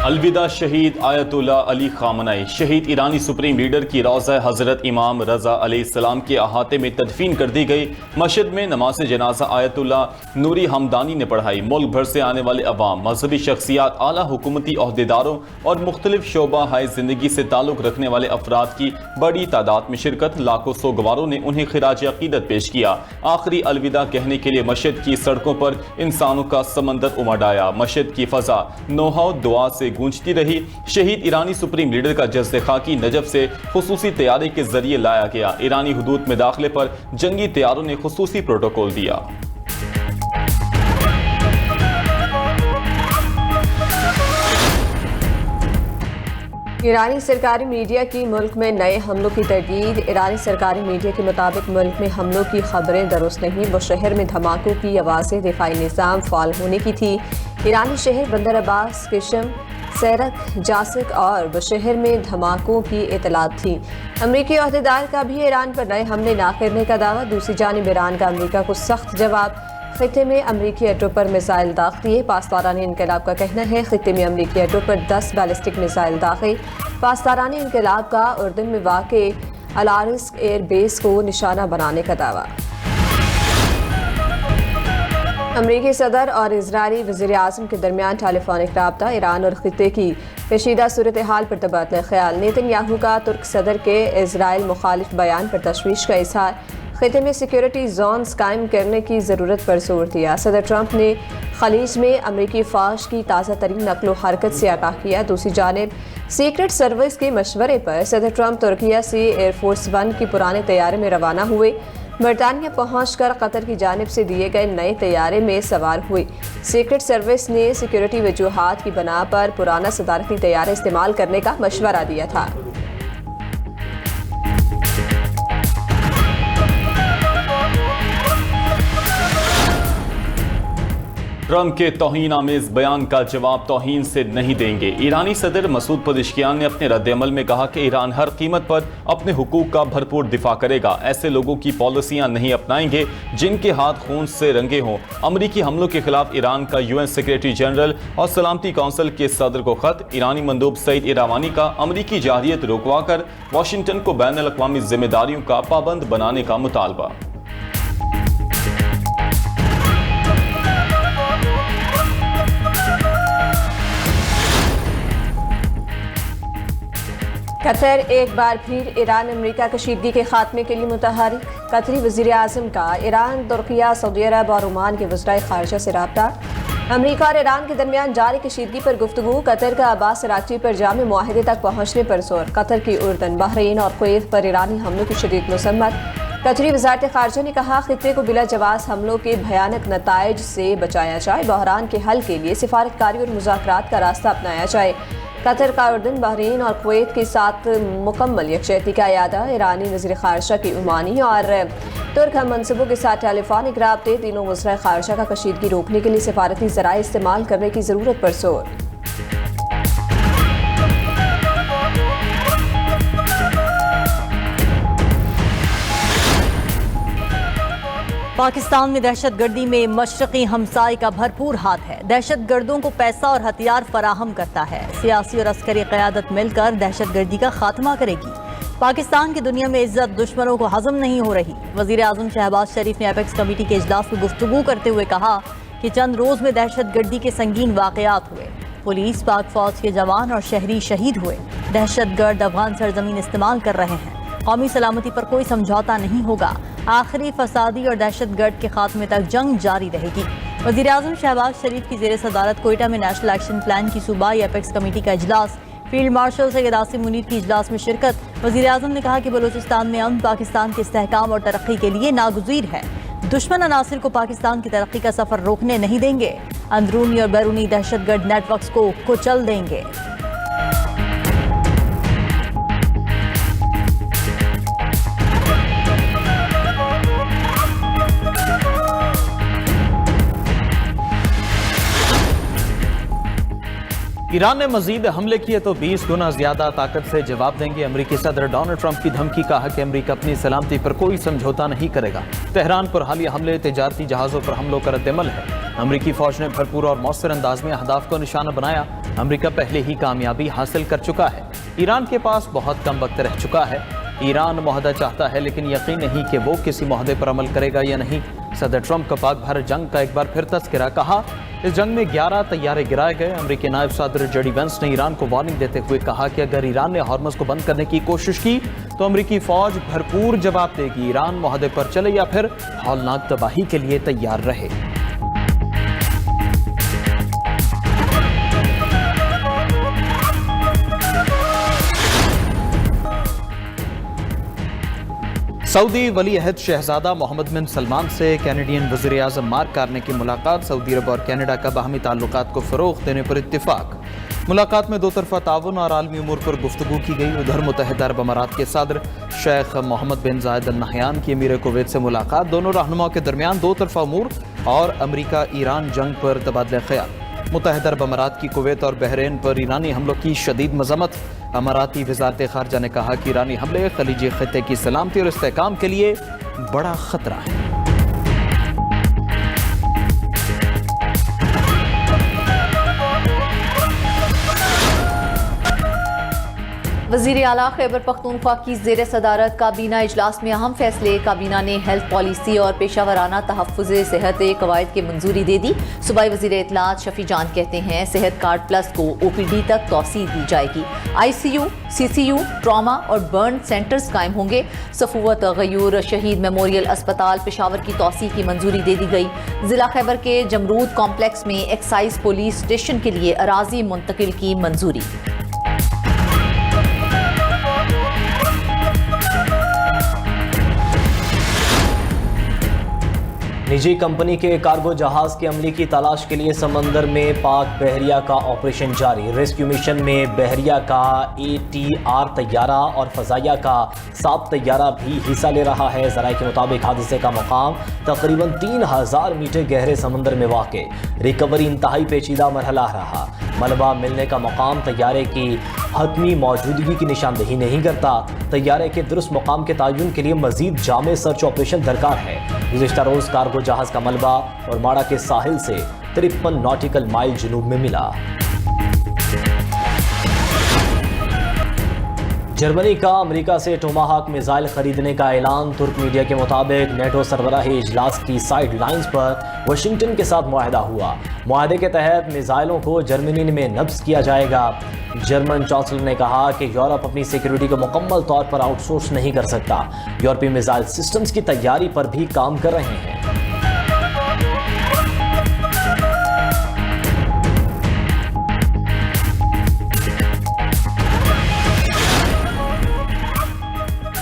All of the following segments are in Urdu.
الوداع شہید آیت اللہ علی خامنئی۔ شہید ایرانی سپریم لیڈر کی روضہ حضرت امام رضا علیہ السلام کے احاطے میں تدفین کر دی گئی۔ مشہد میں نماز جنازہ آیت اللہ نوری ہمدانی نے پڑھائی۔ ملک بھر سے آنے والے عوام، مذہبی شخصیات، اعلیٰ حکومتی عہدیداروں اور مختلف شعبہ ہائے زندگی سے تعلق رکھنے والے افراد کی بڑی تعداد میں شرکت۔ لاکھوں سوگواروں نے انہیں خراج عقیدت پیش کیا۔ آخری الوداع کہنے کے لیے مشہد کی سڑکوں پر انسانوں کا سمندر امڈ آیا۔ مشہد کی فضا نوحہ دعا سے گونجتی رہی۔ شہید ایرانی سپریم لیڈر کا جسد خاکی نجف سے خصوصی طیارے کے ذریعے لایا گیا۔ ایرانی حدود میں داخلے پر جنگی طیاروں نے خصوصی پروٹوکول دیا۔ ایرانی سرکاری میڈیا کی ملک میں نئے حملوں کی تردید۔ ایرانی سرکاری میڈیا کے مطابق ملک میں حملوں کی خبریں درست نہیں، وہ شہر میں دھماکوں کی آوازیں دفاعی نظام فعال ہونے کی تھی۔ ایرانی شہر بندر عباس، کشم، سیرک، جاسک اور بشہر میں دھماکوں کی اطلاعات تھی۔ امریکی عہدیدار کا بھی ایران پر نئے حملے نہ کرنے کا دعویٰ۔ دوسری جانب ایران کا امریکہ کو سخت جواب۔ خطے میں امریکی اڈوں پر میزائل داغ دیے۔ پاسداران انقلاب کا کہنا ہے خطے میں امریکی اڈوں پر 10 بیلسٹک میزائل داغے۔ پاسداران انقلاب کا اردن میں واقع الارسک ایئر بیس کو نشانہ بنانے کا دعویٰ۔ امریکی صدر اور اسرائیلی وزیر اعظم کے درمیان ٹیلی فونک رابطہ۔ ایران اور خطے کی کشیدہ صورتحال پر تبادلہ خیال۔ نیتن یاہو کا ترک صدر کے اسرائیل مخالف بیان پر تشویش کا اظہار۔ خطے میں سیکیورٹی زونز قائم کرنے کی ضرورت پر زور دیا۔ صدر ٹرمپ نے خلیج میں امریکی فوج کی تازہ ترین نقل و حرکت سے آگاہ کیا۔ دوسری جانب سیکرٹ سروس کے مشورے پر صدر ٹرمپ ترکیہ سے ایئر فورس ون کے پرانے طیارے میں روانہ ہوئے۔ برطانیہ پہنچ کر قطر کی جانب سے دیے گئے نئے طیارے میں سوار ہوئے۔ سیکرٹ سروس نے سیکیورٹی وجوہات کی بنا پر پرانا صدارتی طیارہ استعمال کرنے کا مشورہ دیا تھا۔ ٹرمپ کے توہین آمیز بیان کا جواب توہین سے نہیں دیں گے۔ ایرانی صدر مسعود پزشکیان نے اپنے رد عمل میں کہا کہ ایران ہر قیمت پر اپنے حقوق کا بھرپور دفاع کرے گا، ایسے لوگوں کی پالیسیاں نہیں اپنائیں گے جن کے ہاتھ خون سے رنگے ہوں۔ امریکی حملوں کے خلاف ایران کا UN سیکریٹری جنرل اور سلامتی کونسل کے صدر کو خط۔ ایرانی مندوب سعید ایراوانی کا امریکی جارحیت رکوا کر واشنگٹن کو بین الاقوامی ذمہ داریوں کا پابند بنانے کا مطالبہ۔ قطر ایک بار پھر ایران امریکہ کشیدگی کے خاتمے کے لیے متحرک۔ قطری وزیر اعظم کا ایران، ترکیہ، سعودی عرب اور عمان کے وزرائے خارجہ سے رابطہ۔ امریکہ اور ایران کے درمیان جاری کشیدگی پر گفتگو۔ قطر کا عباس اراغچی پر جامع معاہدے تک پہنچنے پر زور۔ قطر کی اردن، بحرین اور کویت پر ایرانی حملوں کی شدید مذمت۔ قطری وزارت خارجہ نے کہا خطے کو بلا جواز حملوں کے بھیانک نتائج سے بچایا جائے، بحران کے حل کے لیے سفارتکاری اور مذاکرات کا راستہ اپنایا جائے۔ قطر کا اردن، بحرین اور کویت کے ساتھ مکمل یکجہتی کا اعادہ۔ ایرانی وزیر خارجہ کی عمانی اور ترک ہم منصبوں کے ساتھ ٹیلی فونک رابطے۔ تینوں وزرائے خارجہ کا کشیدگی روکنے کے لیے سفارتی ذرائع استعمال کرنے کی ضرورت پر زور۔ پاکستان میں دہشت گردی میں مشرقی ہمسائے کا بھرپور ہاتھ ہے۔ دہشت گردوں کو پیسہ اور ہتھیار فراہم کرتا ہے۔ سیاسی اور عسکری قیادت مل کر دہشت گردی کا خاتمہ کرے گی۔ پاکستان کی دنیا میں عزت دشمنوں کو ہضم نہیں ہو رہی۔ وزیر اعظم شہباز شریف نے ایپیکس کمیٹی کے اجلاس میں گفتگو کرتے ہوئے کہا کہ چند روز میں دہشت گردی کے سنگین واقعات ہوئے۔ پولیس، پاک فوج کے جوان اور شہری شہید ہوئے۔ دہشت گرد افغان سرزمین استعمال کر رہے ہیں۔ قومی سلامتی پر کوئی سمجھوتا نہیں ہوگا۔ آخری فسادی اور دہشت گرد کے خاتمے تک جنگ جاری رہے گی۔ وزیر اعظم شہباز شریف کی زیر صدارت کوئٹہ میں نیشنل ایکشن پلان کی صوبائی ایپیکس کمیٹی کا اجلاس۔ فیلڈ مارشل سید عاصم منیر کی اجلاس میں شرکت۔ وزیر اعظم نے کہا کہ بلوچستان میں امن پاکستان کے استحکام اور ترقی کے لیے ناگزیر ہے۔ دشمن عناصر کو پاکستان کی ترقی کا سفر روکنے نہیں دیں گے۔ اندرونی اور بیرونی دہشت گرد نیٹ ورکس کو کچل دیں گے۔ ایران نے مزید حملے کیے تو 20 گنا زیادہ طاقت سے جواب دیں گے۔ امریکی صدر ڈونلڈ ٹرمپ کی دھمکی، کہا کہ امریکہ اپنی سلامتی پر کوئی سمجھوتا نہیں کرے گا۔ تہران پر حالیہ حملے تجارتی جہازوں پر حملوں کا رد عمل ہے۔ امریکی فوج نے بھرپور اور مؤثر انداز میں اہداف کو نشانہ بنایا۔ امریکہ پہلے ہی کامیابی حاصل کر چکا ہے۔ ایران کے پاس بہت کم وقت رہ چکا ہے۔ ایران معاہدہ چاہتا ہے لیکن یقین نہیں کہ وہ کسی معاہدے پر عمل کرے گا یا نہیں۔ صدر ٹرمپ کا پاک بھارت جنگ کا ایک بار پھر تذکرہ، کہا اس جنگ میں 11 طیارے گرائے گئے۔ امریکی نائب صدر جے ڈی وینس نے ایران کو وارننگ دیتے ہوئے کہا کہ اگر ایران نے ہارمز کو بند کرنے کی کوشش کی تو امریکی فوج بھرپور جواب دے گی۔ ایران معاہدے پر چلے یا پھر ہولناک تباہی کے لیے تیار رہے۔ سعودی ولی عہد شہزادہ محمد بن سلمان سے کینیڈین وزیر اعظم مارک کارنی کی ملاقات۔ سعودی عرب اور کینیڈا کا باہمی تعلقات کو فروغ دینے پر اتفاق۔ ملاقات میں دو طرفہ تعاون اور عالمی امور پر گفتگو کی گئی۔ ادھر متحدہ عرب امارات کے صدر شیخ محمد بن زائد ال نہیان کی امیر کویت سے ملاقات۔ دونوں رہنماؤں کے درمیان دو طرفہ امور اور امریکہ ایران جنگ پر تبادلہ خیال۔ متحدہ عرب امارات کی کویت اور بحرین پر ایرانی حملوں کی شدید مذمت۔ اماراتی وزارت خارجہ نے کہا کہ ایرانی حملے خلیجی خطے کی سلامتی اور استحکام کے لیے بڑا خطرہ ہے۔ وزیر اعلیٰ خیبر پختونخوا کی زیر صدارت کابینہ اجلاس میں اہم فیصلے۔ کابینہ نے ہیلتھ پالیسی اور پیشہ ورانہ تحفظ صحت قواعد کی منظوری دے دی۔ صوبائی وزیر اطلاعات شفیع جان کہتے ہیں صحت کارڈ پلس کو او پی ڈی تک توسیع دی جائے گی۔ I C U, C C U, trauma اور برن سینٹرز قائم ہوں گے۔ صفوت غیور شہید میموریل اسپتال پشاور کی توسیع کی منظوری دے دی گئی۔ ضلع خیبر کے جمرود کمپلیکس میں ایکسائز پولیس اسٹیشن کے لیے اراضی منتقل کی منظوری۔ نجی کمپنی کے کارگو جہاز کے عملے کی تلاش کے لیے سمندر میں پاک بحریہ کا آپریشن جاری۔ ریسکیو مشن میں بحریہ کا ATR طیارہ اور فضائیہ کا SAP طیارہ بھی حصہ لے رہا ہے۔ ذرائع کے مطابق حادثے کا مقام تقریباً 3000 میٹر گہرے سمندر میں واقع۔ ریکوری انتہائی پیچیدہ مرحلہ رہا۔ ملبہ ملنے کا مقام طیارے کی حتمی موجودگی کی نشاندہی نہیں کرتا۔ طیارے کے درست مقام کے تعین کے لیے مزید جامع سرچ آپریشن درکار ہے۔ گزشتہ روز کارگو جہاز کا ملبہ اور ماڑا کے ساحل سے 53 ناٹیکل مائل جنوب میں ملا۔ جرمنی کا امریکہ سے ٹوماہاک میزائل خریدنے کا اعلان۔ ترک میڈیا کے مطابق نیٹو سربراہی اجلاس کی سائیڈ لائنز پر واشنگٹن کے ساتھ معاہدہ ہوا۔ معاہدے کے تحت میزائلوں کو جرمنی میں نصب کیا جائے گا۔ جرمن چانسلر نے کہا کہ یورپ اپنی سیکیورٹی کو مکمل طور پر آؤٹ سورس نہیں کر سکتا۔ یورپی میزائل سسٹمز کی تیاری پر بھی کام کر رہے ہیں۔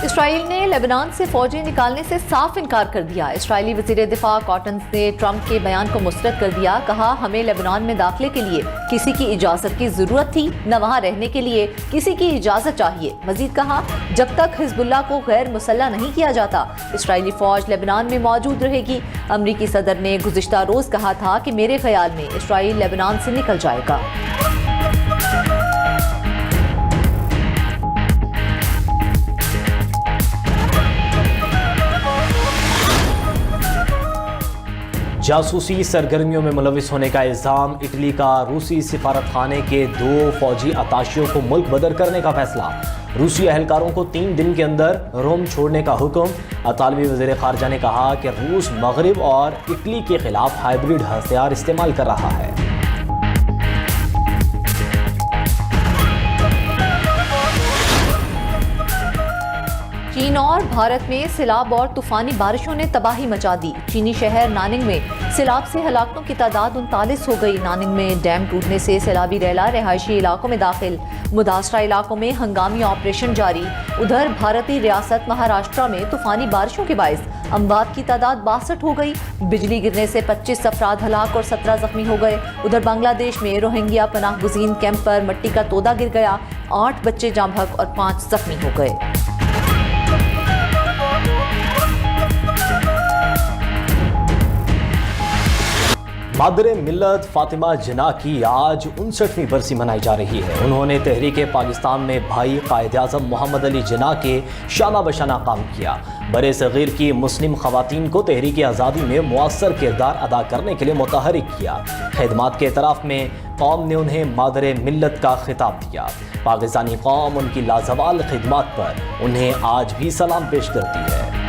اسرائیل نے لبنان سے فوجیں نکالنے سے صاف انکار کر دیا۔ اسرائیلی وزیر دفاع کاٹنز نے ٹرمپ کے بیان کو مسترد کر دیا۔ کہا ہمیں لبنان میں داخلے کے لیے کسی کی اجازت کی ضرورت تھی، نہ وہاں رہنے کے لیے کسی کی اجازت چاہیے۔ مزید کہا جب تک حزب اللہ کو غیر مسلح نہیں کیا جاتا اسرائیلی فوج لبنان میں موجود رہے گی۔ امریکی صدر نے گزشتہ روز کہا تھا کہ میرے خیال میں اسرائیل لبنان سے نکل جائے گا۔ جاسوسی سرگرمیوں میں ملوث ہونے کا الزام۔ اٹلی کا روسی سفارت خانے کے 2 فوجی اتاشیوں کو ملک بدر کرنے کا فیصلہ۔ روسی اہلکاروں کو 3 دن کے اندر روم چھوڑنے کا حکم۔ اطالوی وزیر خارجہ نے کہا کہ روس مغرب اور اٹلی کے خلاف ہائبرڈ ہتھیار استعمال کر رہا ہے۔ چین اور بھارت میں سیلاب اور طوفانی بارشوں نے تباہی مچا دی۔ چینی شہر ناننگ میں سیلاب سے ہلاکتوں کی تعداد 39 ہو گئی۔ ناننگ میں ڈیم ٹوٹنے سے سیلابی ریلا رہائشی علاقوں میں داخل، متاثرہ علاقوں میں ہنگامی آپریشن جاری۔ ادھر بھارتی ریاست مہاراشٹرا میں طوفانی بارشوں کے باعث اموات کی تعداد 62 ہو گئی۔ بجلی گرنے سے 25 افراد ہلاک اور 17 زخمی ہو گئے۔ ادھر بنگلہ دیش میں روہنگیا پناہ گزین کیمپ پر مٹی کا تودا گر گیا، 8 بچے جاں بحق اور 5 زخمی ہو گئے۔ مادر ملت فاطمہ جناح کی آج 59ویں برسی منائی جا رہی ہے۔ انہوں نے تحریک پاکستان میں بھائی قائد اعظم محمد علی جناح کے شانہ بشانہ کام کیا۔ برِ صغیر کی مسلم خواتین کو تحریک آزادی میں مؤثر کردار ادا کرنے کے لیے متحرک کیا۔ خدمات کے اعتراف میں قوم نے انہیں مادر ملت کا خطاب دیا۔ پاکستانی قوم ان کی لازوال خدمات پر انہیں آج بھی سلام پیش کرتی ہے۔